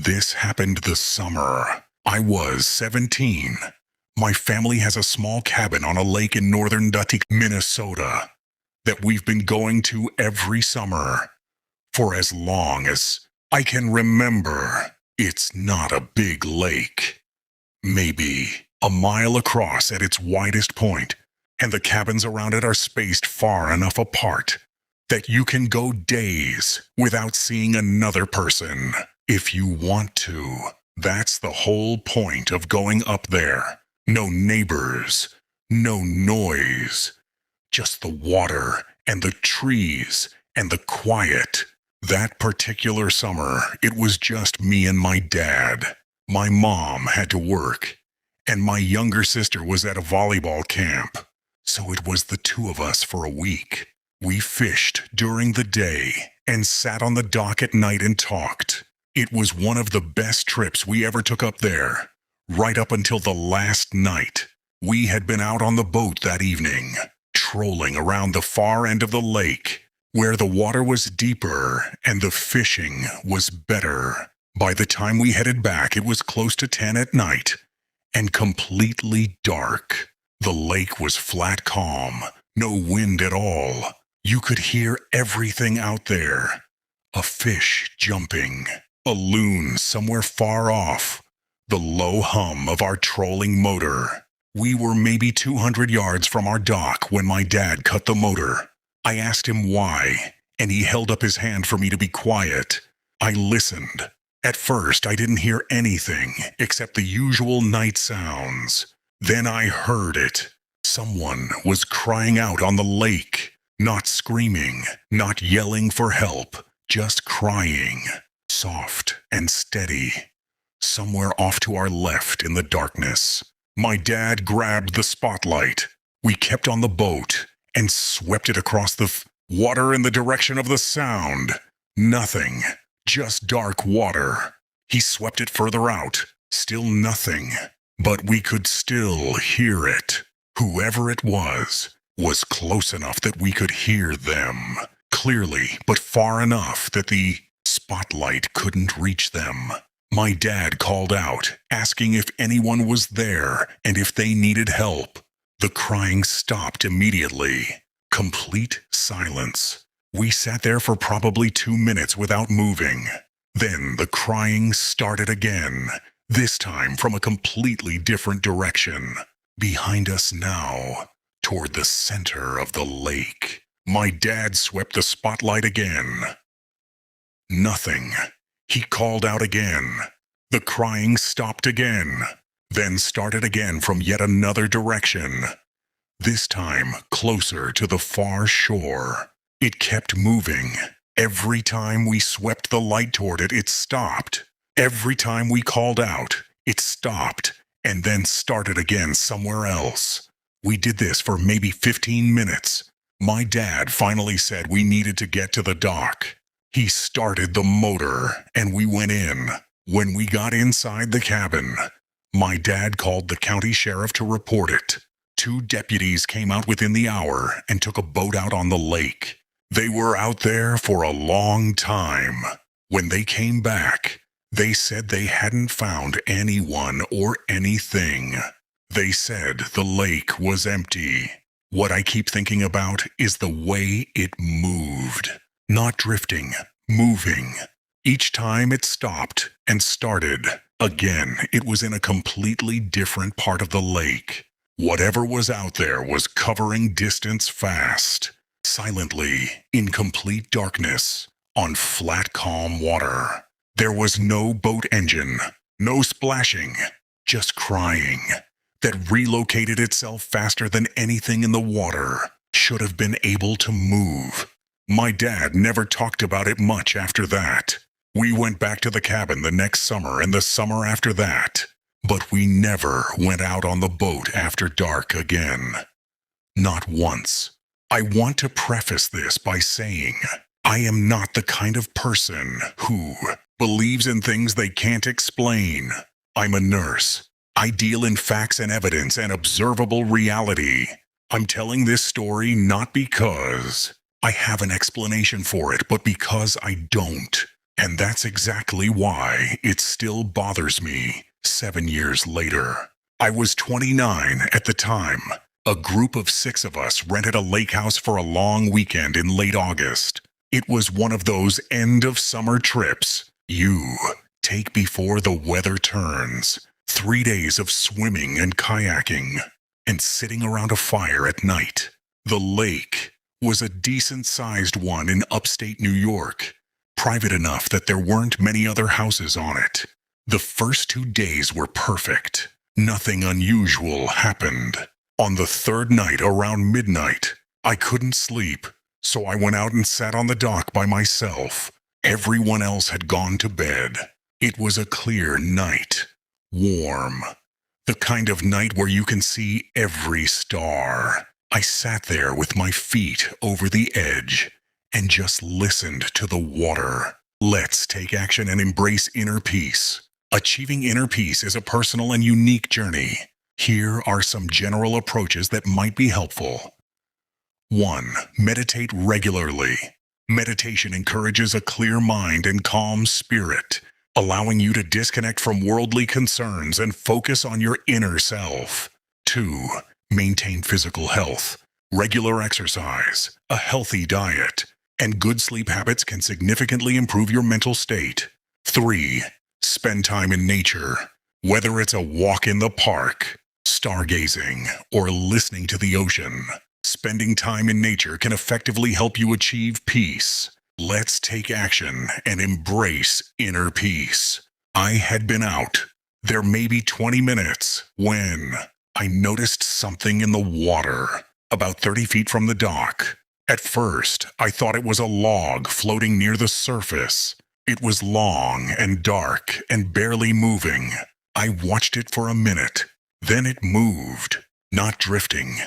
This happened this summer. I was 17. My family has a small cabin on a lake in northern Utica, Minnesota, that we've been going to every summer for as long as I can remember. It's not a big lake, maybe a mile across at its widest point, and the cabins around it are spaced far enough apart that you can go days without seeing another person if you want to. That's the whole point of going up there. No neighbors, no noise, just the water and the trees and the quiet. That particular summer, it was just me and my dad. My mom had to work, and my younger sister was at a volleyball camp, so it was the two of us for a week. We fished during the day and sat on the dock at night and talked. It was one of the best trips we ever took up there, right up until the last night. We had been out on the boat that evening, trolling around the far end of the lake, where the water was deeper and the fishing was better. By the time we headed back, it was close to 10 at night and completely dark. The lake was flat calm, no wind at all. You could hear everything out there. A fish jumping, a loon somewhere far off, the low hum of our trolling motor. We were maybe 200 yards from our dock when my dad cut the motor. I asked him why, and he held up his hand for me to be quiet. I listened. At first, I didn't hear anything except the usual night sounds. Then I heard it. Someone was crying out on the lake. Not screaming, not yelling for help, just crying, soft and steady, somewhere off to our left in the darkness. My dad grabbed the spotlight. We kept on the boat and swept it across the water in the direction of the sound. Nothing, just dark water. He swept it further out, still nothing, but we could still hear it. Whoever it was close enough that we could hear them clearly, but far enough that the spotlight couldn't reach them. My dad called out, asking if anyone was there and if they needed help. The crying stopped immediately. Complete silence. We sat there for probably 2 minutes without moving. Then the crying started again, this time from a completely different direction. Behind us now, toward the center of the lake. My dad swept the spotlight again. Nothing. He called out again. The crying stopped again, then started again from yet another direction. This time closer to the far shore. It kept moving. Every time we swept the light toward it, it stopped. Every time we called out, it stopped, and then started again somewhere else. We did this for maybe 15 minutes. My dad finally said we needed to get to the dock. He started the motor, and we went in. When we got inside the cabin, my dad called the county sheriff to report it. 2 deputies came out within the hour and took a boat out on the lake. They were out there for a long time. When they came back, they said they hadn't found anyone or anything. They said the lake was empty. What I keep thinking about is the way it moved. Not drifting, moving. Each time it stopped and started again, it was in a completely different part of the lake. Whatever was out there was covering distance fast, silently, in complete darkness, on flat, calm water. There was no boat engine, no splashing, just crying that relocated itself faster than anything in the water should have been able to move. My dad never talked about it much after that. We went back to the cabin the next summer and the summer after that, but we never went out on the boat after dark again. Not once. I want to preface this by saying I am not the kind of person who believes in things they can't explain. I'm a nurse. I deal in facts and evidence and observable reality. I'm telling this story not because I have an explanation for it, but because I don't. And that's exactly why it still bothers me 7 years later. I was 29 at the time. A group of 6 of us rented a lake house for a long weekend in late August. It was one of those end-of-summer trips you take before the weather turns. 3 days of swimming and kayaking, and sitting around a fire at night. The lake was a decent-sized one in upstate New York, private enough that there weren't many other houses on it. The first 2 days were perfect. Nothing unusual happened. On the third night around midnight, I couldn't sleep, so I went out and sat on the dock by myself. Everyone else had gone to bed. It was a clear night. Warm. The kind of night where you can see every star. I sat there with my feet over the edge and just listened to the water. Let's take action and embrace inner peace. Achieving inner peace is a personal and unique journey. Here are some general approaches that might be helpful. 1. Meditate regularly. Meditation encourages a clear mind and calm spirit, allowing you to disconnect from worldly concerns and focus on your inner self. 2. Maintain physical health. Regular exercise, a healthy diet, and good sleep habits can significantly improve your mental state. 3. Spend time in nature. Whether it's a walk in the park, stargazing, or listening to the ocean, spending time in nature can effectively help you achieve peace. Let's take action and embrace inner peace. I had been out there maybe 20 minutes when I noticed something in the water, about 30 feet from the dock. At first, I thought it was a log floating near the surface. It was long and dark and barely moving. I watched it for a minute. Then it moved, not drifting.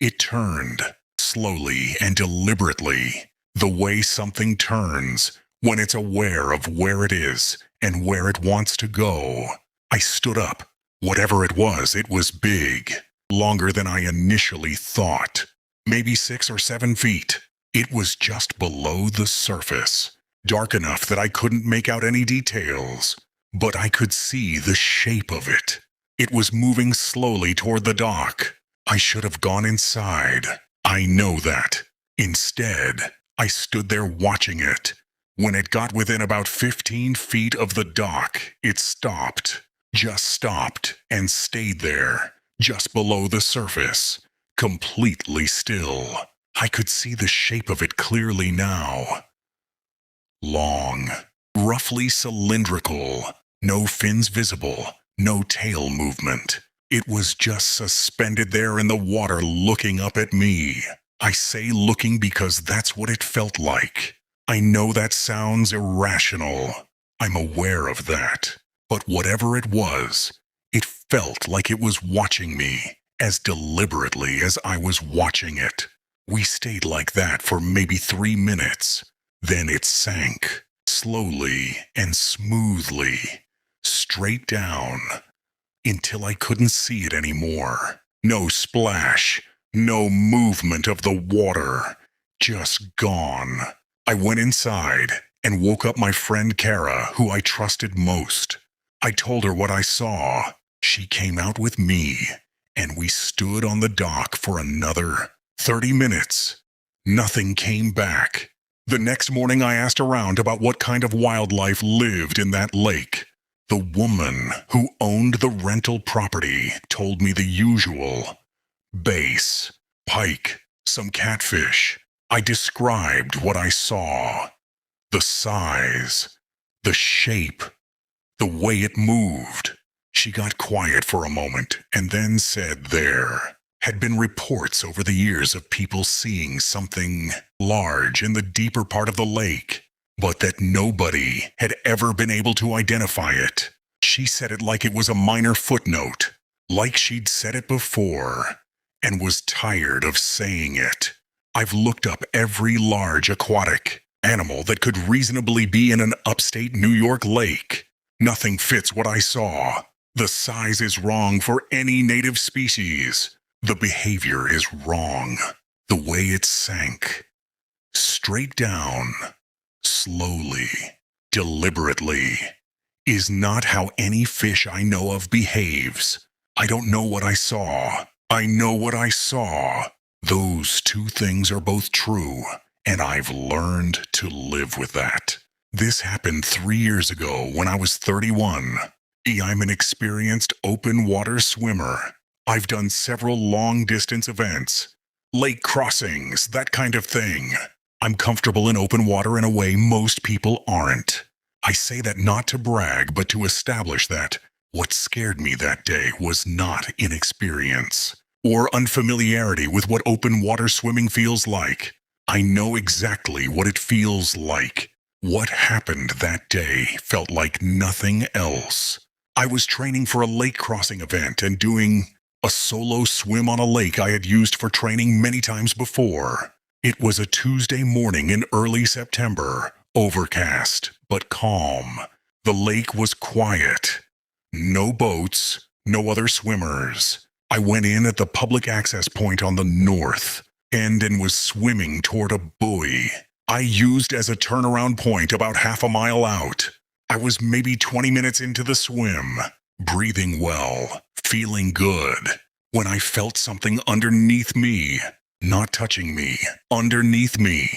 It turned, slowly and deliberately, the way something turns when it's aware of where it is and where it wants to go. I stood up. Whatever it was big, longer than I initially thought. Maybe 6 or 7 feet. It was just below the surface, dark enough that I couldn't make out any details, but I could see the shape of it. It was moving slowly toward the dock. I should have gone inside. I know that. Instead, I stood there watching it. When it got within about 15 feet of the dock, it stopped. Just stopped and stayed there, just below the surface, completely still. I could see the shape of it clearly now. Long, roughly cylindrical, no fins visible, no tail movement. It was just suspended there in the water looking up at me. I say looking because that's what it felt like. I know that sounds irrational. I'm aware of that. But whatever it was, it felt like it was watching me as deliberately as I was watching it. We stayed like that for maybe 3 minutes. Then it sank, slowly and smoothly, straight down, until I couldn't see it anymore. No splash, no movement of the water, just gone. I went inside and woke up my friend Kara, who I trusted most. I told her what I saw. She came out with me, and we stood on the dock for another 30 minutes. Nothing came back. The next morning I asked around about what kind of wildlife lived in that lake. The woman who owned the rental property told me the usual. Bass, pike, some catfish. I described what I saw. The size, the shape, the way it moved. She got quiet for a moment and then said there had been reports over the years of people seeing something large in the deeper part of the lake, but that nobody had ever been able to identify it. She said it like it was a minor footnote, like she'd said it before, and was tired of saying it. I've looked up every large aquatic animal that could reasonably be in an upstate New York lake. Nothing fits what I saw. The size is wrong for any native species. The behavior is wrong. The way it sank. Straight down. Slowly. deliberately, is not how any fish I know of behaves. I don't know what I saw. I know what I saw. Those two things are both true, and I've learned to live with that. This happened 3 years ago when I was 31. I'm an experienced open water swimmer. I've done several long-distance events, lake crossings, that kind of thing. I'm comfortable in open water in a way most people aren't. I say that not to brag, but to establish that what scared me that day was not inexperience or unfamiliarity with what open water swimming feels like. I know exactly what it feels like. What happened that day felt like nothing else. I was training for a lake crossing event and doing a solo swim on a lake I had used for training many times before. It was a Tuesday morning in early September, overcast but calm. The lake was quiet. No boats, no other swimmers. I went in at the public access point on the north end and was swimming toward a buoy I used as a turnaround point about half a mile out. I was maybe 20 minutes into the swim, breathing well, feeling good, when I felt something underneath me, not touching me, underneath me.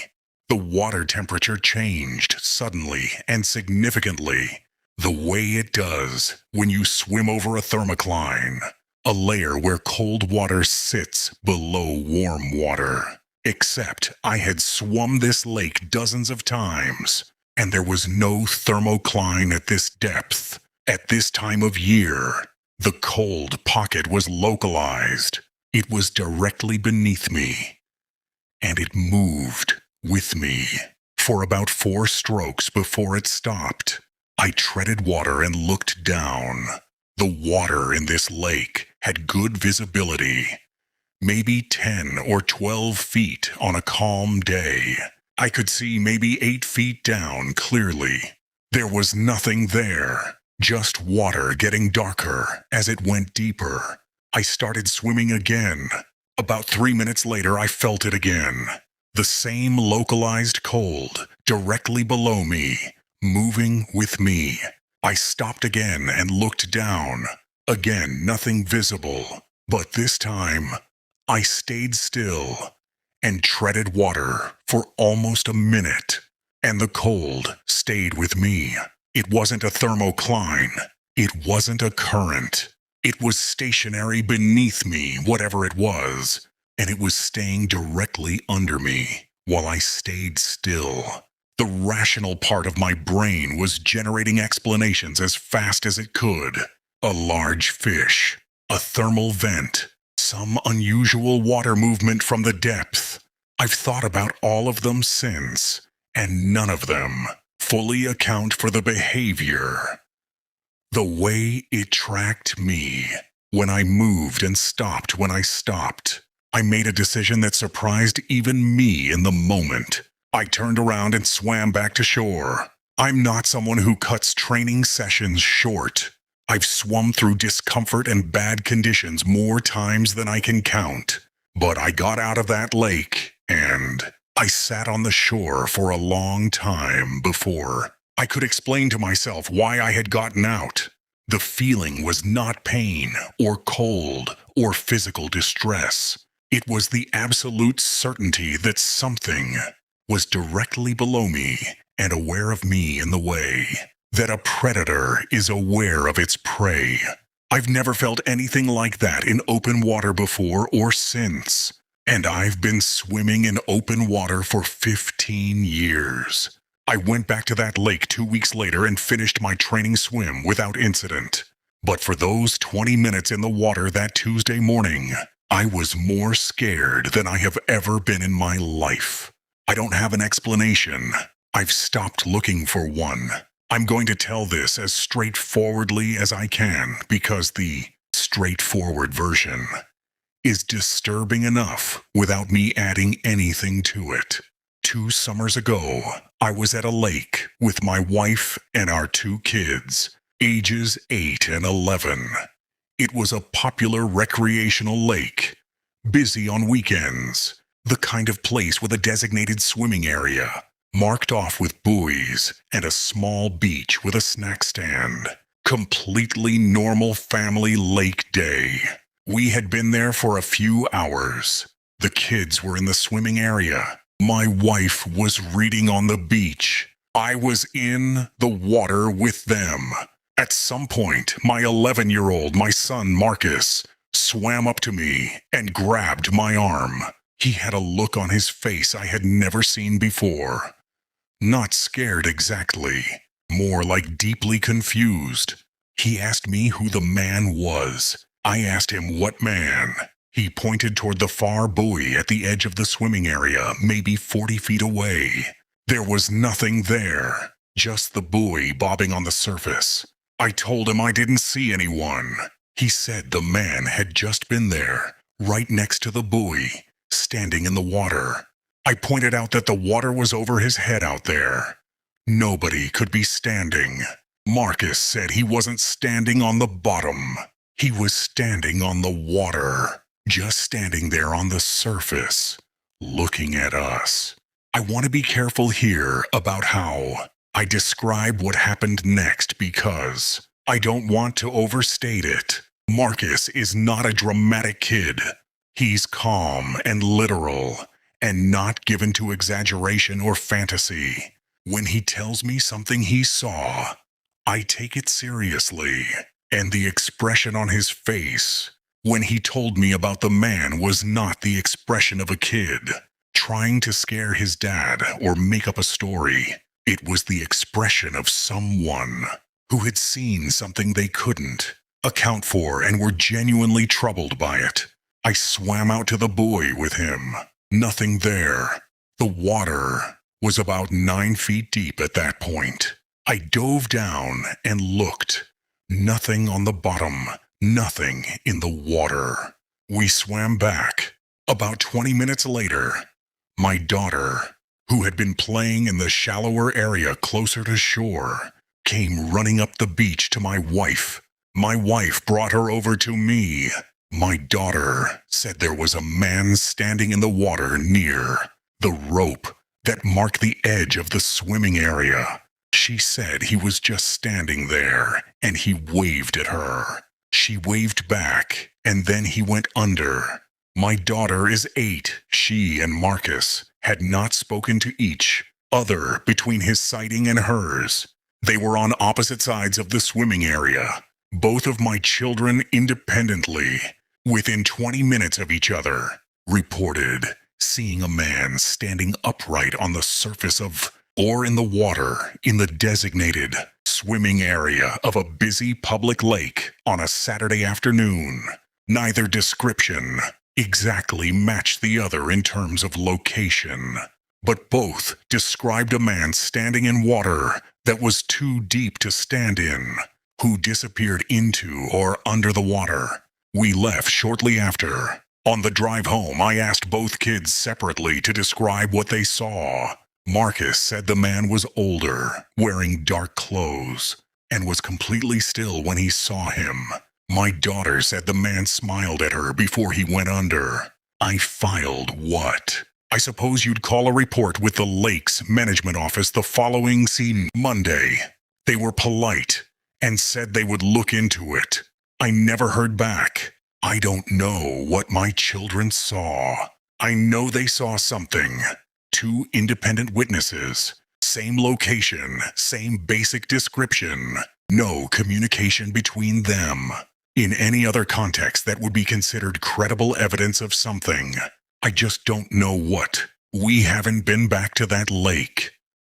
The water temperature changed suddenly and significantly, the way it does when you swim over a thermocline, a layer where cold water sits below warm water. Except I had swum this lake dozens of times, and there was no thermocline at this depth, at this time of year. The cold pocket was localized. It was directly beneath me, and it moved with me for about 4 strokes before it stopped. I treaded water and looked down. The water in this lake had good visibility, maybe 10 or 12 feet on a calm day. I could see maybe 8 feet down clearly. There was nothing there, just water getting darker as it went deeper. I started swimming again. About 3 minutes later, I felt it again. The same localized cold, directly below me, moving with me. I stopped again and looked down. Again, nothing visible. But this time, I stayed still and treaded water for almost a minute. And the cold stayed with me. It wasn't a thermocline. It wasn't a current. It was stationary beneath me, whatever it was, and it was staying directly under me while I stayed still. The rational part of my brain was generating explanations as fast as it could. A large fish, a thermal vent, some unusual water movement from the depth. I've thought about all of them since, and none of them fully account for the behavior. The way it tracked me, when I moved and stopped when I stopped. I made a decision that surprised even me in the moment. I turned around and swam back to shore. I'm not someone who cuts training sessions short. I've swum through discomfort and bad conditions more times than I can count. But I got out of that lake, and I sat on the shore for a long time before I could explain to myself why I had gotten out. The feeling was not pain or cold or physical distress. It was the absolute certainty that something was directly below me and aware of me in the way that a predator is aware of its prey. I've never felt anything like that in open water before or since, and I've been swimming in open water for 15 years. I went back to that lake 2 weeks later and finished my training swim without incident. But for those 20 minutes in the water that Tuesday morning, I was more scared than I have ever been in my life. I don't have an explanation. I've stopped looking for one. I'm going to tell this as straightforwardly as I can because the straightforward version is disturbing enough without me adding anything to it. 2 summers ago, I was at a lake with my wife and our 2 kids, ages 8 and 11. It was a popular recreational lake, busy on weekends, the kind of place with a designated swimming area. marked off with buoys and a small beach with a snack stand. Completely normal family lake day. We had been there for a few hours. The kids were in the swimming area. My wife was reading on the beach. I was in the water with them. At some point, my 11-year-old, my son Marcus, swam up to me and grabbed my arm. He had a look on his face I had never seen before. Not scared exactly, more like deeply confused. He asked me who the man was. I asked him what man. He pointed toward the far buoy at the edge of the swimming area, maybe 40 feet away. There was nothing there, just the buoy bobbing on the surface. I told him I didn't see anyone. He said the man had just been there, right next to the buoy, standing in the water. I pointed out that the water was over his head out there. Nobody could be standing. Marcus said he wasn't standing on the bottom. He was standing on the water, just standing there on the surface, looking at us. I want to be careful here about how I describe what happened next because I don't want to overstate it. Marcus is not a dramatic kid. He's calm and literal and not given to exaggeration or fantasy. When he tells me something he saw, I take it seriously. And the expression on his face when he told me about the man was not the expression of a kid trying to scare his dad or make up a story. It was the expression of someone who had seen something they couldn't account for and were genuinely troubled by it. I swam out to the buoy with him. Nothing there. The water was about 9 feet deep at that point. I dove down and looked. Nothing on the bottom, nothing in the water. We swam back. About 20 minutes later, my daughter, who had been playing in the shallower area closer to shore, came running up the beach to my wife. My wife brought her over to me. My daughter said there was a man standing in the water near the rope that marked the edge of the swimming area. She said he was just standing there, and he waved at her. She waved back, and then he went under. My daughter is 8. She and Marcus had not spoken to each other between his sighting and hers. They were on opposite sides of the swimming area, both of my children independently, within 20 minutes of each other, reported seeing a man standing upright on the surface of or in the water in the designated swimming area of a busy public lake on a Saturday afternoon. Neither description exactly matched the other in terms of location, but both described a man standing in water that was too deep to stand in, who disappeared into or under the water. We left shortly after. On the drive home, I asked both kids separately to describe what they saw. Marcus said the man was older, wearing dark clothes, and was completely still when he saw him. My daughter said the man smiled at her before he went under. I filed what? I suppose you'd call a report with the lake's management office the following Monday. They were polite and said they would look into it. I never heard back. I don't know what my children saw. I know they saw something. 2 independent witnesses. Same location, same basic description. No communication between them. In any other context that would be considered credible evidence of something. I just don't know what. We haven't been back to that lake.